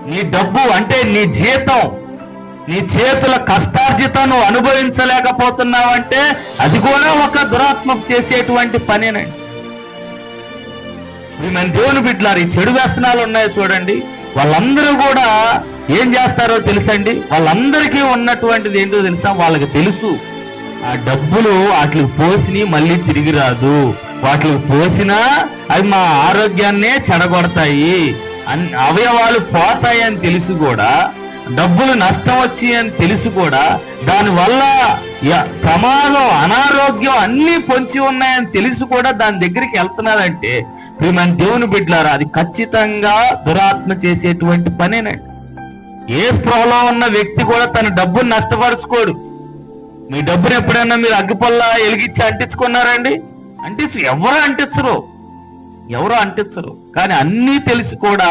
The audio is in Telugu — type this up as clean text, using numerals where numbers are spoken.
నీ డబ్బు అంటే నీ జీతం, నీ చేతుల కష్టార్జితం నువ్వు అనుభవించలేకపోతున్నావంటే అది కూడా ఒక దురాత్మ చేసేటువంటి పనేనండి. మన దేవుని బిడ్డలారు, ఈ చెడు వ్యసనాలు ఉన్నాయో చూడండి, వాళ్ళందరూ కూడా ఏం చేస్తారో తెలుసండి. వాళ్ళందరికీ ఉన్నటువంటిది ఏంటో తెలుసా? వాళ్ళకి తెలుసు ఆ డబ్బులు వాటికి పోసిని మళ్ళీ తిరిగి రాదు, వాటికి పోసినా అవి మా ఆరోగ్యాన్నే చెడగొడతాయి, అవయవాలు పోతాయి అని తెలుసు కూడా, డబ్బులు నష్టం వచ్చి అని తెలుసు కూడా, దానివల్ల ప్రమాదం అనారోగ్యం అన్నీ పొంచి ఉన్నాయని తెలుసు కూడా దాని దగ్గరికి వెళ్తున్నారంటే మన దేవుని బిడ్డలారా, అది ఖచ్చితంగా దురాత్మ చేసేటువంటి పనేనండి. ఏ స్పృహలో ఉన్న వ్యక్తి కూడా తన డబ్బును నష్టపరుచుకోడు. మీ డబ్బును ఎప్పుడైనా మీరు అగ్గిపొల్ల వెలిగించి అంటించుకున్నారండి? ఎవరు అంటించరు. కానీ అన్నీ తెలిసి కూడా